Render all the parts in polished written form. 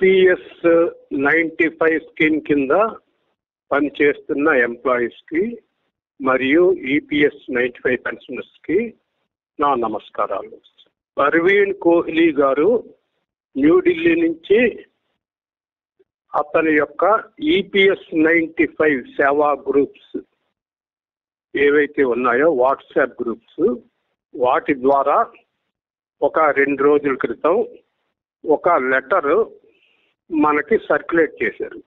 EPS 95 scheme కింద పనిచేస్తున్న ఎంప్లాయీస్కి మరియు ఈపీఎస్ 95 పెన్షనర్స్కి నా నమస్కారాలు. పర్వీన్ కోహ్లీ గారు న్యూఢిల్లీ నుంచి అతని యొక్క ఈపీఎస్ 95 సేవా గ్రూప్స్ ఏవైతే ఉన్నాయో వాట్సాప్ గ్రూప్స్, వాటి ద్వారా ఒక 2 రోజుల క్రితం ఒక లెటర్ మనకి సర్క్యులేట్ చేశారు.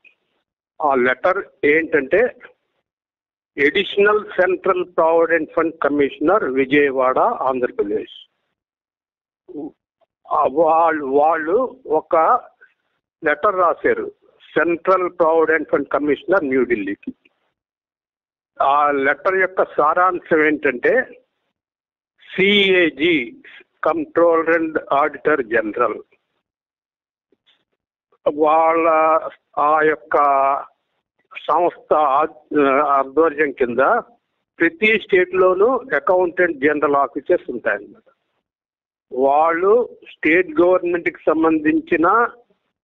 ఆ లెటర్ ఏంటంటే, additional central provident fund commissioner, Vijayawada, Andhra Pradesh వాళ్ళు ఒక లెటర్ రాశారు సెంట్రల్ ప్రావిడెంట్ ఫండ్ కమిషనర్ న్యూఢిల్లీకి. ఆ లెటర్ యొక్క సారాంశం ఏంటంటే, CAG controller and auditor general వాళ్ళ ఆ యొక్క సంస్థ ఆధ్వర్యం కింద ప్రతి స్టేట్లోనూ అకౌంటెంట్ జనరల్ ఆఫీసర్స్ ఉంటాయన్నమాట. వాళ్ళు స్టేట్ గవర్నమెంట్కి సంబంధించిన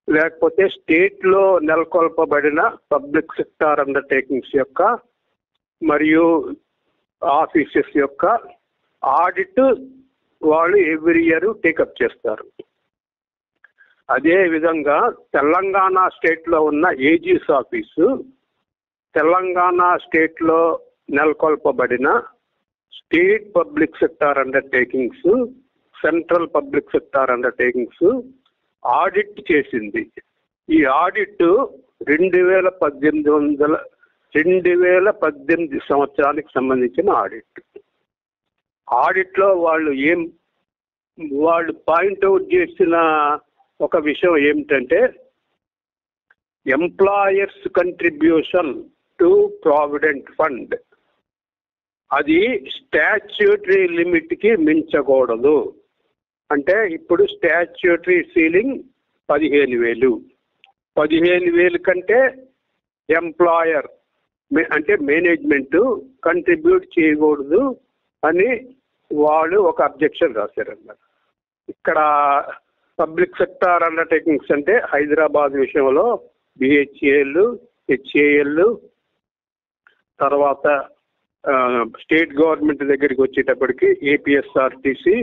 లేకపోతే స్టేట్లో నెలకొల్పబడిన పబ్లిక్ సెక్టార్ అండర్టేకింగ్స్ యొక్క మరియు ఆఫీసెస్ యొక్క ఆడిట్ వాళ్ళు ఎవ్రీ ఇయర్ టేకప్ చేస్తారు. అదే విధంగా తెలంగాణ స్టేట్లో ఉన్న ఏజీస్ ఆఫీసు, తెలంగాణ స్టేట్లో నెలకొల్పబడిన state public sector undertakings, central public sector undertakings audit చేసింది. ఈ ఆడిట్ 2018 సంవత్సరానికి సంబంధించిన ఆడిట్. ఆడిట్లో వాళ్ళు పాయింట్అవుట్ చేసిన ఒక విషయం ఏమిటంటే, employers contribution to provident fund అది స్టాట్యూటరీ లిమిట్కి మించకూడదు. అంటే ఇప్పుడు స్టాట్యూటరీ సీలింగ్ 15,000. 15,000 కంటే ఎంప్లాయర్ అంటే మేనేజ్మెంట్ కంట్రిబ్యూట్ చేయకూడదు అని వాళ్ళు ఒక అబ్జెక్షన్ రాశారన్నమాట. ఇక్కడ పబ్లిక్ సెక్టార్ అండర్టేకింగ్స్ అంటే హైదరాబాద్ విషయంలో బిహెచ్ఏఎల్, హెచ్ఏఎల్, తర్వాత స్టేట్ గవర్నమెంట్ దగ్గరికి వచ్చేటప్పటికి ఏపీఎస్ఆర్టీసీ,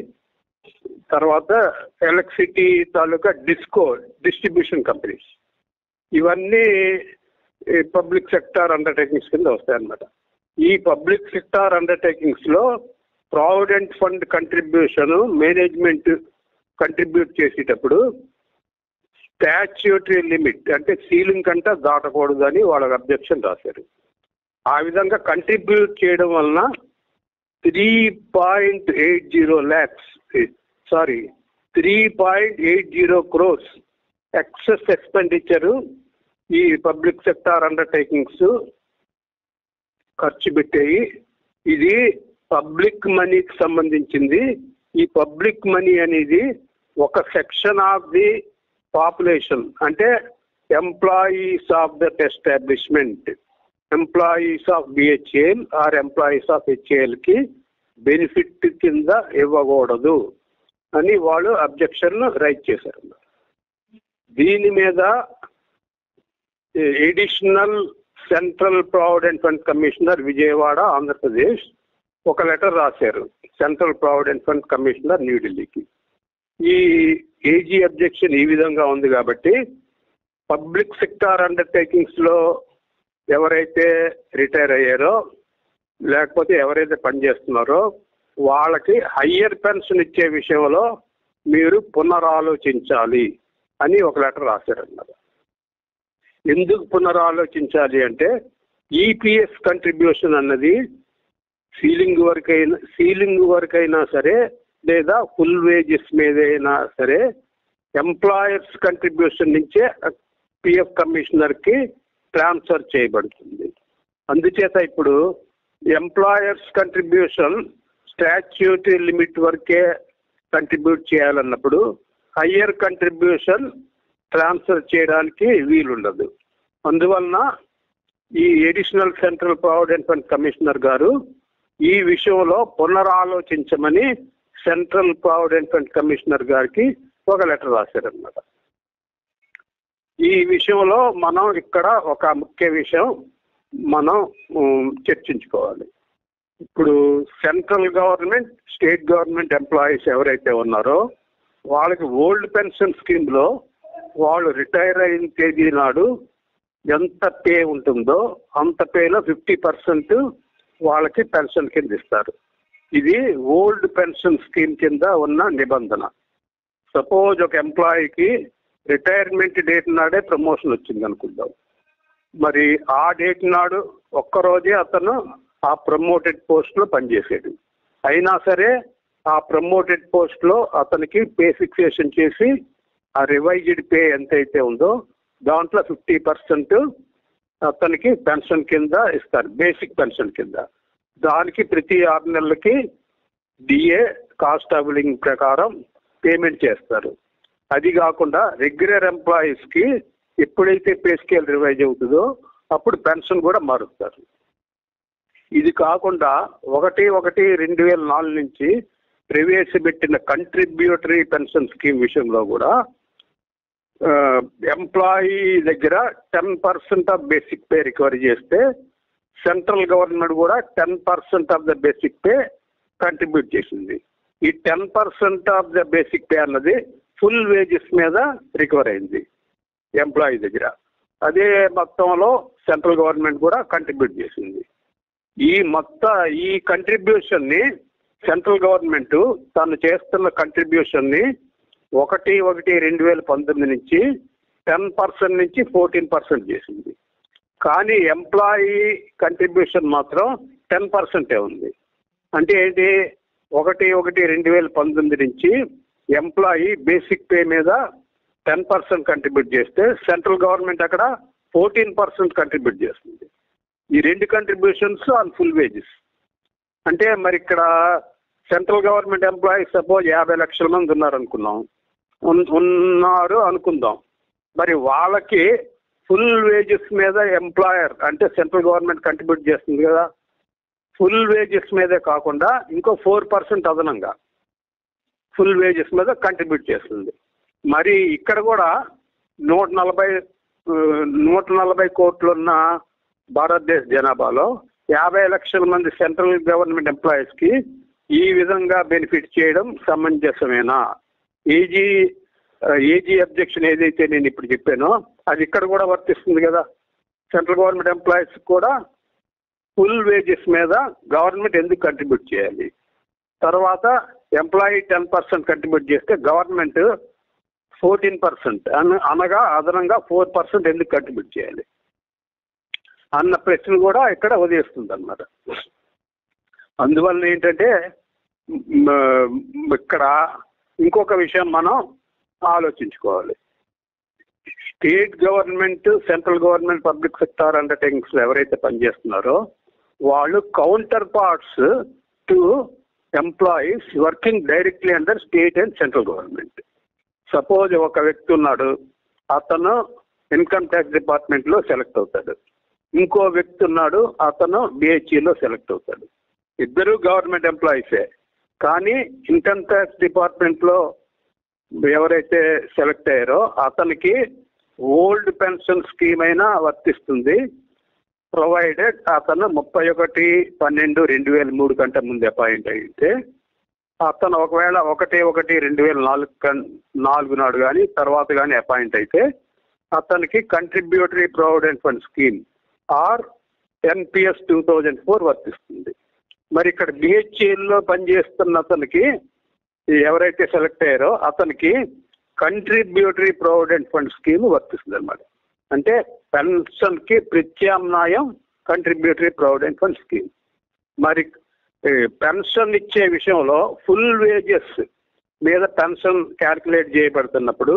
తర్వాత ఎలక్ట్రిసిటీ తాలూకా డిస్ట్రిబ్యూషన్ కంపెనీస్, ఇవన్నీ పబ్లిక్ సెక్టార్ అండర్టేకింగ్స్ కింద వస్తాయన్నమాట. ఈ పబ్లిక్ సెక్టార్ అండర్టేకింగ్స్లో provident fund contribution management contribute చేసేటప్పుడు స్టాట్యూటరీ లిమిట్ అంటే సీలింగ్ కంటే దాటకూడదు అని వాళ్ళకి అబ్జెక్షన్ రాశారు. ఆ విధంగా కంట్రిబ్యూట్ చేయడం వలన 3.80 crores ఎక్సెస్ ఎక్స్పెండిచరు ఈ పబ్లిక్ సెక్టార్ అండర్టేకింగ్స్ ఖర్చు పెట్టాయి. ఇది పబ్లిక్ మనీకి సంబంధించింది. ఈ పబ్లిక్ మనీ అనేది ఒక సెక్షన్ ఆఫ్ ది పాపులేషన్ అంటే employees of that establishment, employees of BHEL or employees of హెచ్ఏఎల్కి బెనిఫిట్ కింద ఇవ్వకూడదు అని వాళ్ళు అబ్జెక్షన్ రైజ్ చేశారు. దీని మీద additional central provident fund commissioner, Vijayawada, Andhra Pradesh ఒక లెటర్ రాశారు సెంట్రల్ ప్రావిడెంట్ ఫండ్ కమిషనర్ న్యూఢిల్లీకి. ఈ ఏజీ అబ్జెక్షన్ ఈ విధంగా ఉంది కాబట్టి పబ్లిక్ సెక్టార్ అండర్టేకింగ్స్లో ఎవరైతే రిటైర్ అయ్యారో లేకపోతే ఎవరైతే పనిచేస్తున్నారో వాళ్ళకి హయ్యర్ పెన్షన్ ఇచ్చే విషయంలో మీరు పునరాలోచించాలి అని ఒక లెటర్ రాశారన్నమాట. ఎందుకు పునరాలోచించాలి అంటే, ఈపీఎస్ కంట్రిబ్యూషన్ అన్నది సీలింగ్ వరకైనా సరే లేదా ఫుల్ వేజెస్ మీదైనా సరే ఎంప్లాయర్స్ కంట్రిబ్యూషన్ నుంచే పిఎఫ్ కమిషనర్కి ట్రాన్స్ఫర్ చేయబడుతుంది. అందుచేత ఇప్పుడు ఎంప్లాయర్స్ కంట్రిబ్యూషన్ స్టాట్యూటరీ లిమిట్ వరకే కంట్రిబ్యూట్ చేయాలన్నప్పుడు హయ్యర్ కంట్రిబ్యూషన్ ట్రాన్స్ఫర్ చేయడానికి వీలుండదు. అందువలన ఈ additional central provident fund commissioner గారు ఈ విషయంలో పునరాలోచించమని సెంట్రల్ ప్రావిడెంట్ ఫండ్ కమిషనర్ గారికి ఒక లెటర్ రాశారన్నమాట. ఈ విషయంలో మనం ఇక్కడ ఒక ముఖ్య విషయం మనం చర్చించుకోవాలి. ఇప్పుడు central government, state government employees ఎవరైతే ఉన్నారో వాళ్ళకి ఓల్డ్ పెన్షన్ స్కీమ్లో వాళ్ళు రిటైర్ అయిన తేదీ నాడు ఎంత పే ఉంటుందో అంత పేలో 50% వాళ్ళకి పెన్షన్ కింద ఇస్తారు. ఇది ఓల్డ్ పెన్షన్ స్కీమ్ కింద ఉన్న నిబంధన. సపోజ్ ఒక ఎంప్లాయీకి రిటైర్మెంట్ డేట్ నాడే ప్రమోషన్ వచ్చింది అనుకుందాం. మరి ఆ డేట్ నాడు ఒక్కరోజే అతను ఆ ప్రమోటెడ్ పోస్ట్లో పనిచేసాడు. అయినా సరే ఆ ప్రమోటెడ్ పోస్ట్లో అతనికి పే ఫిక్సేషన్ చేసి ఆ రివైజ్డ్ పే ఎంతైతే ఉందో దాంట్లో 50% అతనికి పెన్షన్ కింద ఇస్తారు, బేసిక్ పెన్షన్ కింద. దానికి ప్రతి 6 నెలలకి డిఏ కాస్ట్ ఆఫ్ లివింగ్ ప్రకారం పేమెంట్ చేస్తారు. అది కాకుండా రెగ్యులర్ ఎంప్లాయీస్కి ఎప్పుడైతే పే స్కేల్ రివైజ్ అవుతుందో అప్పుడు పెన్షన్ కూడా మారుస్తారు. ఇది కాకుండా 1/1/2004 నుంచి ప్రవేశపెట్టిన కంట్రిబ్యూటరీ పెన్షన్ స్కీమ్ విషయంలో కూడా ఎంప్లాయీ దగ్గర 10% ఆఫ్ బేసిక్ పే రికవరీ చేస్తే సెంట్రల్ గవర్నమెంట్ కూడా 10% of the basic pay contribute చేసింది. ఈ 10% ఆఫ్ ద బేసిక్ పే అన్నది ఫుల్ వేజెస్ మీద రికవర్ అయింది ఎంప్లాయీ దగ్గర. అదే మొత్తంలో సెంట్రల్ గవర్నమెంట్ కూడా కంట్రిబ్యూట్ చేసింది. ఈ కంట్రిబ్యూషన్ని సెంట్రల్ గవర్నమెంట్ తను చేస్తున్న కంట్రిబ్యూషన్ని 1/1/2019 నుంచి 10% నుంచి 14% చేసింది. కానీ ఎంప్లాయీ కంట్రిబ్యూషన్ మాత్రం 10% ఉంది. అంటే ఏంటి, 1/1/2019 నుంచి ఎంప్లాయీ బేసిక్ పే మీద 10% కంట్రిబ్యూట్ చేస్తే సెంట్రల్ గవర్నమెంట్ అక్కడ 14% కంట్రిబ్యూట్ చేస్తుంది. ఈ 2 కంట్రిబ్యూషన్స్ ఆన్ ఫుల్ వేజెస్. అంటే మరి ఇక్కడ సెంట్రల్ గవర్నమెంట్ ఎంప్లాయీస్ సపోజ్ 50 లక్షల మంది ఉన్నారు అనుకుందాం. మరి వాళ్ళకి ఫుల్ వేజెస్ మీద ఎంప్లాయర్ అంటే సెంట్రల్ గవర్నమెంట్ కంట్రిబ్యూట్ చేస్తుంది కదా, ఫుల్ వేజెస్ మీదే కాకుండా ఇంకో 4% అదనంగా ఫుల్ వేజెస్ మీద కంట్రిబ్యూట్ చేస్తుంది. మరి ఇక్కడ కూడా 140 కోట్లు ఉన్న భారతదేశ జనాభాలో 50 లక్షల మంది సెంట్రల్ గవర్నమెంట్ ఎంప్లాయీస్కి ఈ విధంగా బెనిఫిట్ చేయడం సమంజసమేనా? ఏజీ అబ్జెక్షన్ ఏదైతే నేను ఇప్పుడు చెప్పానో అది ఇక్కడ కూడా వర్తిస్తుంది కదా. సెంట్రల్ గవర్నమెంట్ ఎంప్లాయీస్ కూడా ఫుల్ వేజెస్ మీద గవర్నమెంట్ ఎందుకు కంట్రిబ్యూట్ చేయాలి? తర్వాత ఎంప్లాయీ 10% కంట్రిబ్యూట్ చేస్తే గవర్నమెంట్ 14% అనగా అదనంగా 4% ఎందుకు కంట్రిబ్యూట్ చేయాలి అన్న ప్రశ్న కూడా ఇక్కడ ఉదయిస్తుంది అన్నమాట. అందువల్ల ఏంటంటే ఇక్కడ ఇంకొక విషయం మనం ఆలోచించుకోవాలి. State government, central government public sector అండర్టేకింగ్స్లో ఎవరైతే పనిచేస్తున్నారో వాళ్ళు counterparts to employees working directly under state and central government. Suppose ఒక వ్యక్తి ఉన్నాడు, అతను ఇన్కమ్ ట్యాక్స్ డిపార్ట్మెంట్లో సెలెక్ట్ అవుతాడు. ఇంకో వ్యక్తి ఉన్నాడు, అతను బిహెచ్ఈలో సెలెక్ట్ అవుతాడు. ఇద్దరు గవర్నమెంట్ ఎంప్లాయీసే. కానీ ఇన్కమ్ ట్యాక్స్ డిపార్ట్మెంట్లో ఎవరైతే సెలెక్ట్ అయ్యారో అతనికి ఓల్డ్ పెన్షన్ స్కీమ్ అయినా వర్తిస్తుంది, ప్రొవైడెడ్ అతను 31/12/2003 కంటే ముందు అపాయింట్ అయితే. అతను ఒకవేళ 1/1/2004 నాడు కానీ తర్వాత కానీ అపాయింట్ అయితే అతనికి contributory provident fund scheme or NPS 2004 వర్తిస్తుంది. మరి ఇక్కడ బిహెచ్ఎల్లో పనిచేస్తున్న అతనికి ఎవరైతే సెలెక్ట్ అయ్యారో అతనికి కంట్రిబ్యూటరీ ప్రావిడెంట్ ఫండ్ స్కీమ్ వర్తిస్తుంది అన్నమాట. అంటే పెన్షన్కి ప్రత్యామ్నాయం కంట్రిబ్యూటరీ ప్రావిడెంట్ ఫండ్ స్కీమ్. మరి పెన్షన్ ఇచ్చే విషయంలో ఫుల్ వేజెస్ మీద పెన్షన్ క్యాల్కులేట్ చేయబడుతున్నప్పుడు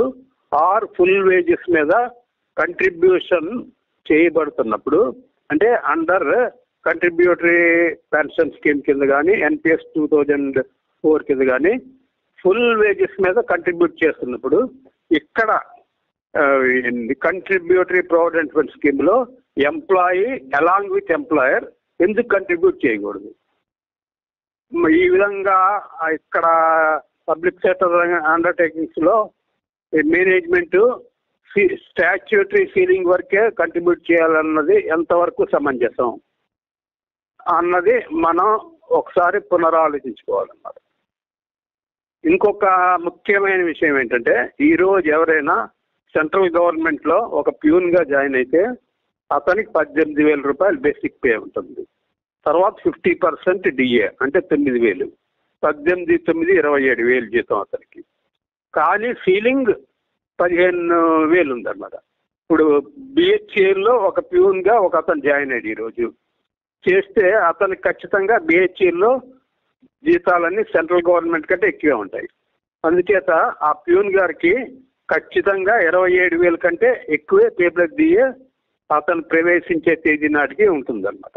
ఆర్ ఫుల్ వేజెస్ మీద కంట్రిబ్యూషన్ చేయబడుతున్నప్పుడు అంటే అండర్ కంట్రిబ్యూటరీ పెన్షన్ స్కీమ్ కింద కానీ NPS 2004 కింద కానీ ఫుల్ వేజెస్ మీద కంట్రిబ్యూట్ చేస్తున్నప్పుడు ఇక్కడ కంట్రిబ్యూటరీ ప్రావిడెంట్ ఫండ్ స్కీమ్లో ఎంప్లాయీ అలాంగ్ విత్ ఎంప్లాయర్ ఎందుకు కంట్రిబ్యూట్ చేయకూడదు? ఈ విధంగా ఇక్కడ పబ్లిక్ సెక్టర్ అండర్టేకింగ్స్లో మేనేజ్మెంట్ స్టాట్యూటరీ సీలింగ్ వరకే కంట్రిబ్యూట్ చేయాలన్నది ఎంతవరకు సమంజసం అన్నది మనం ఒకసారి పునరాలోచించుకోవాలన్నమాట. ఇంకొక ముఖ్యమైన విషయం ఏంటంటే, ఈరోజు ఎవరైనా సెంట్రల్ గవర్నమెంట్లో ఒక ప్యూన్గా జాయిన్ అయితే అతనికి 18,000 రూపాయలు బేసిక్ పే ఉంటుంది. తర్వాత 50% డిఏ అంటే 9,000. 18, 9, 27,000 జీతం అతనికి. కానీ సీలింగ్ 15,000 ఉందన్నమాట. ఇప్పుడు బిహెచ్ఏల్లో ఒక ప్యూన్గా ఒక అతను జాయిన్ అయ్యాడు ఈరోజు చేస్తే అతనికి ఖచ్చితంగా బిహెచ్ఏల్లో జీతాలన్నీ సెంట్రల్ గవర్నమెంట్ కంటే ఎక్కువే ఉంటాయి. అందుచేత ఆ ప్యూన్ గారికి ఖచ్చితంగా 27,000 కంటే ఎక్కువే పేప్లెస్ డిఏ అతను ప్రవేశించే తేదీ నాటికి ఉంటుందన్నమాట.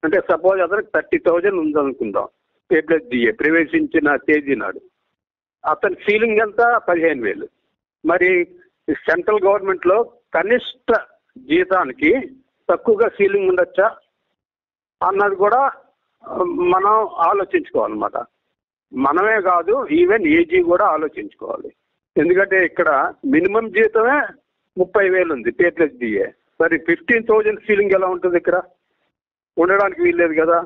అంటే సపోజ్ అతనికి 30,000 ఉందనుకుందాం పేప్లెస్ డిఏ ప్రవేశించిన తేదీ నాడు, అతని సీలింగ్ అంతా 15,000. మరి సెంట్రల్ గవర్నమెంట్లో కనిష్ట జీతానికి తక్కువగా సీలింగ్ ఉండొచ్చా అన్నది కూడా మనం ఆలోచించుకోవాలన్నమాట. మనమే కాదు, ఈవెన్ ఏజీ కూడా ఆలోచించుకోవాలి. ఎందుకంటే ఇక్కడ మినిమం జీతమే 30,000 ఉంది పేప్లెస్ డిఏ. మరి 15,000 సీలింగ్ ఎలా ఉంటుంది? ఇక్కడ ఉండడానికి వీల్లేదు కదా.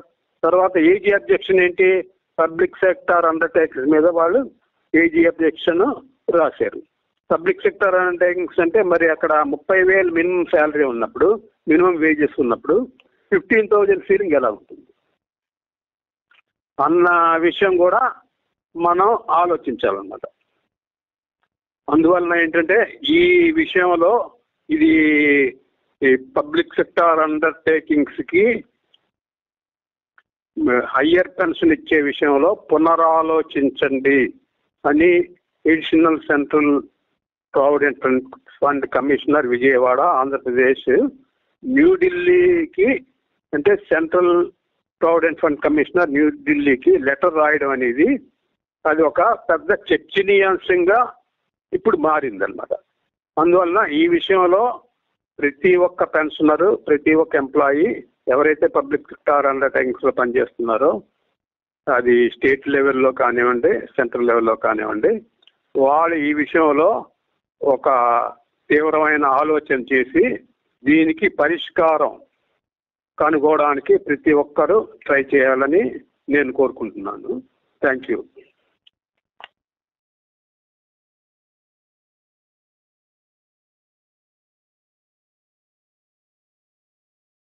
తర్వాత ఏజీ అబ్జెక్షన్ ఏంటి? పబ్లిక్ సెక్టార్ అండర్టేకింగ్స్ మీద వాళ్ళు ఏజీ అబ్జెక్షన్ రాశారు. పబ్లిక్ సెక్టార్ అండర్టేకింగ్స్ అంటే మరి అక్కడ 30,000 మినిమం శాలరీ ఉన్నప్పుడు, మినిమం వేజెస్ ఉన్నప్పుడు 15,000 సీలింగ్ ఎలా ఉంటుంది అన్న విషయం కూడా మనం ఆలోచించాలన్నమాట. అందువలన ఏంటంటే ఈ విషయంలో ఇది పబ్లిక్ సెక్టార్ అండర్టేకింగ్స్కి హయ్యర్ పెన్షన్ ఇచ్చే విషయంలో పునరాలోచించండి అని additional central provident fund commissioner Vijayawada Andhra Pradesh న్యూఢిల్లీకి, అంటే సెంట్రల్ ప్రావిడెంట్ ఫండ్ కమిషనర్ న్యూఢిల్లీకి లెటర్ రాయడం అనేది అది ఒక పెద్ద చర్చనీయాంశంగా ఇప్పుడు మారిందన్నమాట. అందువలన ఈ విషయంలో ప్రతి ఒక్క పెన్షనరు, ప్రతి ఒక్క ఎంప్లాయీ ఎవరైతే పబ్లిక్ సెక్టార్ అండర్టేకింగ్స్లో పనిచేస్తున్నారో, అది స్టేట్ లెవెల్లో కానివ్వండి, సెంట్రల్ లెవెల్లో కానివ్వండి, వాళ్ళు ఈ విషయంలో ఒక తీవ్రమైన ఆలోచన చేసి దీనికి పరిష్కారం కనుగోవడానికి ప్రతి ఒక్కరూ ట్రై చేయాలని నేను కోరుకుంటున్నాను. Thank you.